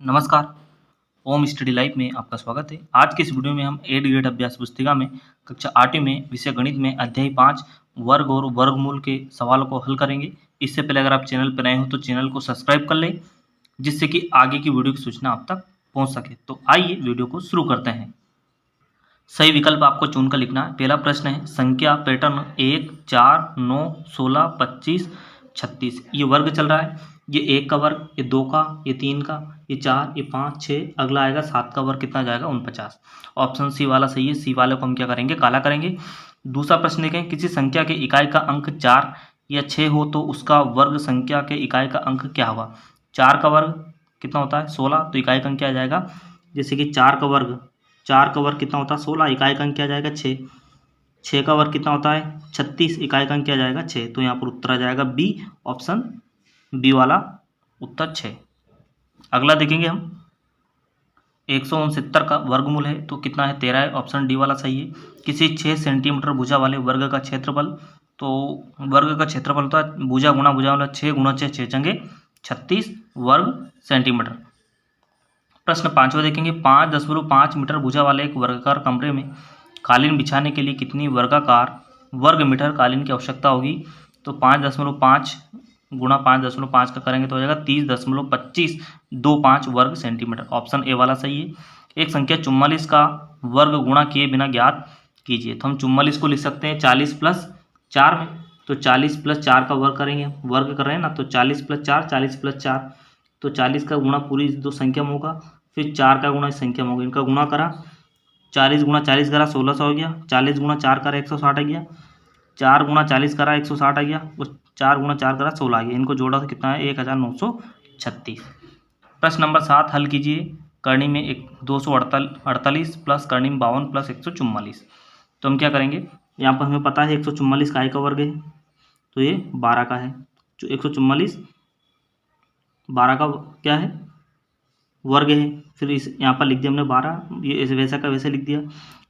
नमस्कार। ओम study life में आपका स्वागत है। आज के इस वीडियो में हम 8th ग्रेड अभ्यास पुस्तिका में कक्षा 8वीं में विषय गणित में अध्याय 5 वर्ग और वर्गमूल के सवालों को हल करेंगे। इससे पहले अगर आप चैनल पर नए हो तो चैनल को सब्सक्राइब कर लें, जिससे कि आगे की वीडियो की सूचना आप तक पहुंच सके। तो आइए वीडियो को शुरू करते हैं। सही विकल्प आपको चुनकर लिखना है। पहला प्रश्न है, संख्या पैटर्न 1, 4, 9, 16, 25, 36। ये वर्ग चल रहा है। ये 1 का वर्ग, ये 2 का, ये 3 का, ये 4, ये 5, 6, अगला आएगा 7 का वर्ग, कितना जाएगा 49। ऑप्शन सी वाला सही है। सी वाले को हम क्या करेंगे, काला करेंगे। दूसरा प्रश्न देखें, किसी संख्या के इकाई का अंक 4 या 6 हो तो उसका वर्ग संख्या के इकाई का अंक क्या होगा। 4 का वर्ग कितना होता है 16, तो इकाई का अंक क्या आ जाएगा, जैसे कि 4 का वर्ग कितना होता है 16, इकाई का अंक क्या आ जाएगा 6। 6 का वर्ग कितना होता है 36, इकाई का अंक क्या आ जाएगा 6। तो यहाँ पर उत्तर आ जाएगा बी, ऑप्शन बी वाला उत्तर 6। अगला देखेंगे हम, 169 का वर्गमूल है तो कितना है 13 है, ऑप्शन डी वाला सही है। किसी 6 सेंटीमीटर भुजा वाले वर्ग का क्षेत्रफल, तो वर्ग का क्षेत्रफल होता है भुजा गुणा भुजा वाला 6 गुणा 6, 6 चंगे 36 वर्ग सेंटीमीटर। प्रश्न 5वां देखेंगे, 5.5 मीटर भुजा वाले एक वर्गाकार कमरे में कालीन बिछाने के लिए कितनी वर्ग मीटर कालीन की आवश्यकता होगी। तो 5.5 गुणा 5.5 का करेंगे तो हो जाएगा 30.2525 वर्ग सेंटीमीटर। ऑप्शन ए वाला सही है। एक संख्या 44 का वर्ग गुणा किए बिना ज्ञात कीजिए। तो हम 44 को लिख सकते हैं 40 + 4 में, तो 40 + 4 का वर्ग करेंगे, वर्ग कर रहे हैं ना, तो 40 + 4, 40 + 4, तो 40 का गुणा पूरी दो संख्या में होगा, फिर 4 का गुणा इस संख्या में होगा, इनका गुणा करा, 40 × 40 करा 1600 हो गया, 40 × 4 करा 160 आ गया, 4 × 40 करा 160 आ गया, और 4 × 4 करा 16 आ गया। इनको जोड़ा तो कितना है 1936। प्रश्न नंबर 7 हल कीजिए। करनी में 248 प्लस करनी में 52 प्लस 144। तो हम क्या करेंगे, यहाँ पर हमें पता है 144 काय का वर्ग है, तो ये 12 का है। जो 144 12 का क्या है वर्ग है। फिर इस यहाँ पर लिख दिया हमने 12, ये ऐसे वैसा का वैसे लिख दिया।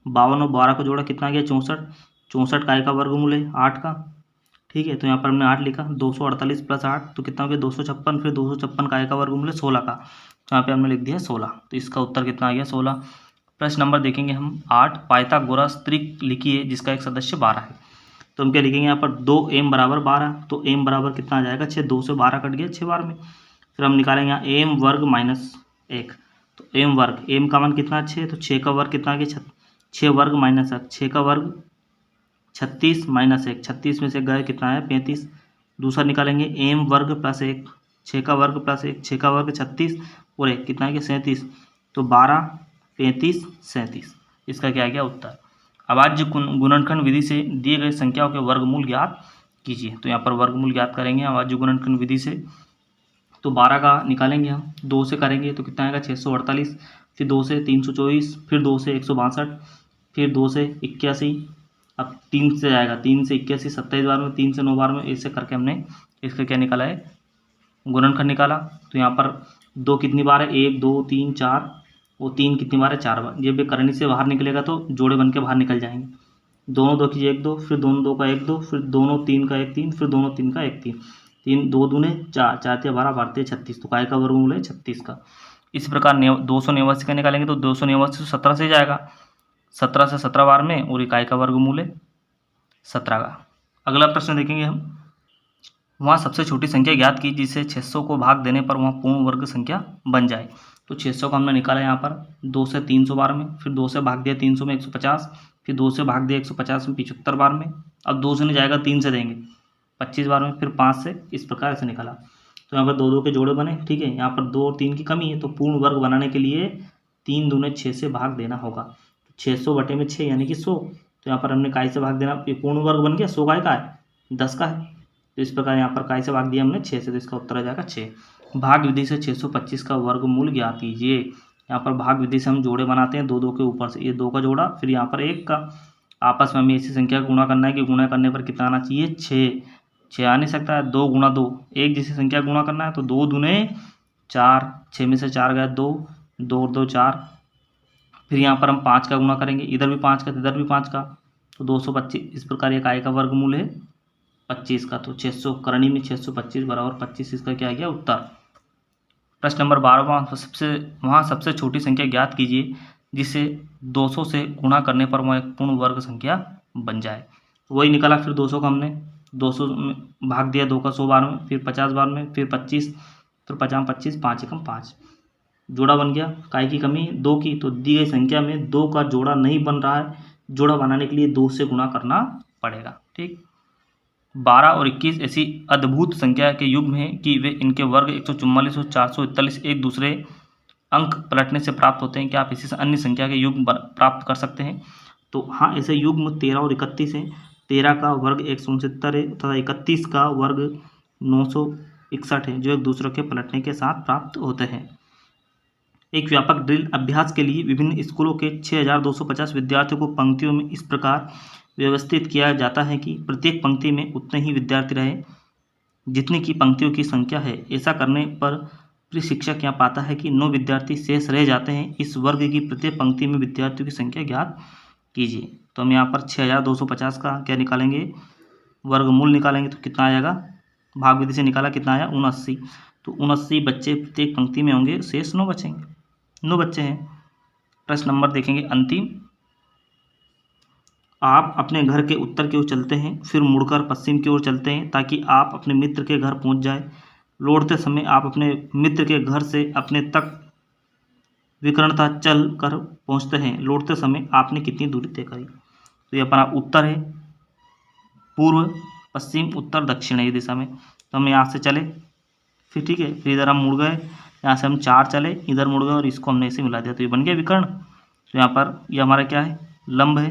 52 और 12 को जोड़ा कितना गया 64, 64 काय का वर्गमूल है 8 का, ठीक है। तो यहाँ पर हमने 8 लिखा, 248 + 8 तो कितना हो गया 256, फिर 256 काय का वर्गमूल है 16 का, तो यहाँ पे हमने लिख दिया 16। तो इसका उत्तर कितना आ गया 16। प्रश्न नंबर देखेंगे हम 8, पाइथागोरस त्रिक लिखिए जिसका एक सदस्य 12 है। तो हम क्या लिखेंगे यहाँ पर 2m = 12, तो m बराबर कितना आ जाएगा 6, 2 से 12 कट गया 6 बार में। फिर हम निकालेंगे यहाँ m वर्ग - 1, तो m वर्ग, m का मान कितना 6, तो 6 का वर्ग कितना आ गया 6 वर्ग - 1, 6 का वर्ग 36 - 1, 36 में से गए कितना है 35। दूसरा निकालेंगे m वर्ग + 1, 6 का वर्ग + 1, 6 का वर्ग 36 और 1 कितना है 37, तो 12, 35, 37, इसका क्या आ गया उत्तर। अब आज गुणनखंड विधि से दिए गए संख्याओं के वर्गमूल ज्ञात कीजिए। तो यहाँ पर वर्गमूल ज्ञात करेंगे आज गुणनखंड विधि से। तो 12 का निकालेंगे हम, 2 से करेंगे तो कितना आएगा 648, फिर 2 से 324, फिर 2 से 162, फिर 2 से 81, अब 3 से जाएगा 3 से 81 27 बार में, 3 से 9 बार में, ऐसे करके हमने इसका क्या निकाला है गुणनखंड निकाला। तो यहाँ पर 2 कितनी बार है 1 2 3 4, वो 3 कितनी बार है 4 बार। ये बेकरनी से बाहर निकलेगा तो जोड़े बन के बाहर निकल जाएंगे। दोनों 2 की 1 2, फिर दोनों 2 का 1 2, फिर दोनों 3 का 1 3, फिर दोनों 3 का 1 3, 3 2 दूने 4, 4 × 12 12 36, तो काय का वर्गमूल है 36 का। इसी प्रकार 289 का निकालेंगे तो 289 17 से जाएगा, 17 से 17 बार में, और इकाई का वर्गमूल है 17 का। अगला प्रश्न देखेंगे हम, वहाँ सबसे छोटी संख्या ज्ञात की जिसे 600 को भाग देने पर वहाँ पूर्ण वर्ग संख्या बन जाए। तो 600 का हमने निकाला यहाँ पर 2 से 300 बार में, फिर 2 से भाग दिया 300 में 150, फिर 2 से भाग दिया 150 में 75 बार में। अब 2 से नहीं जाएगा 3 से देंगे 25 बार में, फिर 5 से, इस प्रकार से निकाला। तो यहाँ पर 2 2 के जोड़े बने, ठीक है। यहाँ पर 2 और 3 की कमी है, तो पूर्ण वर्ग बनाने के लिए 3 दूने 6 से भाग देना होगा। 600/6 यानी कि 100, तो यहाँ पर हमने काय से भाग देना, पूर्ण वर्ग बन गया 100 काय का है 10 का है। तो इस प्रकार यहाँ पर काय से भाग दिया हमने 6 से, तो इसका उत्तर आ जाएगा 6। भाग विधि से 625 का वर्गमूल ज्ञात कीजिए। यहाँ पर भाग विधि से हम जोड़े बनाते हैं 2 2 के ऊपर से, ये 2 का जोड़ा, फिर यहाँ पर 1 का, आपस में हमें ऐसी संख्या का गुणा करना है कि गुणा करने पर कितना आना चाहिए 6, 6 आ नहीं सकता है। 2 × 2 एक जैसी संख्या गुणा करना है, तो 2 दूने 4, 6 में से 4 गया 2, 2 और 2 4, फिर यहाँ पर हम 5 का गुणा करेंगे, इधर भी 5 का इधर भी 5 का, तो 225। इस प्रकार एक काय का वर्गमूल है 25 का। तो 600 करनी में 625 = 25, इसका क्या आ गया उत्तर। प्रश्न नंबर 12 वहाँ सबसे छोटी संख्या ज्ञात कीजिए जिसे 200 से गुणा करने पर वह एक पूर्ण वर्ग संख्या बन जाए। वही निकाला, फिर 200 का हमने 200 में भाग दिया 2 का 100 बार में, फिर 50 बार में, फिर 25, फिर 50 25, 5 एकम 5, जोड़ा बन गया। काय की कमी 2 की, तो दी गई संख्या में 2 का जोड़ा नहीं बन रहा है, जोड़ा बनाने के लिए 2 से गुणा करना पड़ेगा। ठीक, 12 और 21 ऐसी अद्भुत संख्या के युग्म हैं कि वे इनके वर्ग 144 और 441 एक दूसरे अंक पलटने से प्राप्त होते हैं। क्या आप इसी से अन्य संख्या के युग्म प्राप्त कर सकते हैं? तो हाँ, ऐसे युग्म 13 और 31 हैं। 13 का वर्ग 169 है तथा 31 का वर्ग 961 है, जो एक दूसरे के पलटने के साथ प्राप्त होते हैं। एक व्यापक ड्रिल अभ्यास के लिए विभिन्न स्कूलों के 6250 विद्यार्थियों को पंक्तियों में इस प्रकार व्यवस्थित किया जाता है कि प्रत्येक पंक्ति में उतने ही विद्यार्थी रहे जितने की पंक्तियों की संख्या है। ऐसा करने पर शिक्षक यह पाता है कि 9 विद्यार्थी शेष रह जाते हैं। इस वर्ग की प्रत्येक पंक्ति में विद्यार्थियों की संख्या ज्ञात कीजिए। तो हम यहाँ पर 6250 का क्या निकालेंगे, वर्गमूल निकालेंगे, तो कितना आएगा, भाग विधि से निकाला, कितना आया 79। तो 79 बच्चे प्रत्येक पंक्ति में होंगे, शेष 9 बचेंगे, 9 बच्चे हैं। प्रश्न नंबर देखेंगे अंतिम। आप अपने घर के उत्तर की ओर चलते हैं, फिर मुड़कर पश्चिम की ओर चलते हैं ताकि आप अपने मित्र के घर पहुंच जाए। लौटते समय आप अपने मित्र के घर से अपने तक विकर्णता चल कर पहुँचते हैं। लौटते समय आपने कितनी दूरी तय करी? तो ये अपना उत्तर है, पूर्व पश्चिम उत्तर दक्षिण है दिशा में। तो हम यहाँ से चले, फिर ठीक है, फिर इधर हम मुड़ गए, यहाँ से हम 4 चले, इधर मुड़ गए और इसको हमने ऐसे मिला दिया, तो ये बन गया विकर्ण। तो यहाँ पर ये हमारा क्या है, लंब है,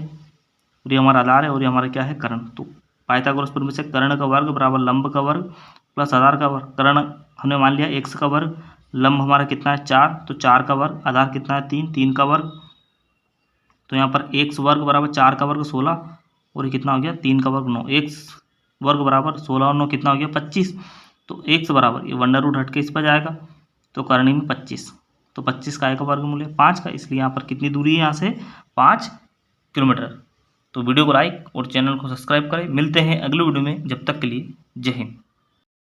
और ये हमारा आधार है, और ये हमारा क्या है, कर्ण। तो पाइथागोरस प्रमेय से कर्ण का वर्ग बराबर लंब का वर्ग प्लस आधार का वर्ग। कर्ण हमने मान लिया x का वर्ग, लंब हमारा कितना है 4, तो 4 का वर्ग, आधार कितना है 3, 3 का वर्ग। तो यहाँ पर x वर्ग बराबर 4 का वर्ग 16, और ये कितना हो गया 3 का वर्ग 9। x वर्ग बराबर 16 और 9 कितना हो गया 25। तो x बराबर ये वंडर रूट हट के इस पर जाएगा, तो करणी में 25, तो 25 का का वर्गमूल है 5 का, इसलिए यहाँ पर कितनी दूरी है, यहाँ से 5 किलोमीटर। तो वीडियो को लाइक और चैनल को सब्सक्राइब करें। मिलते हैं अगले वीडियो में, जब तक के लिए जय हिंद।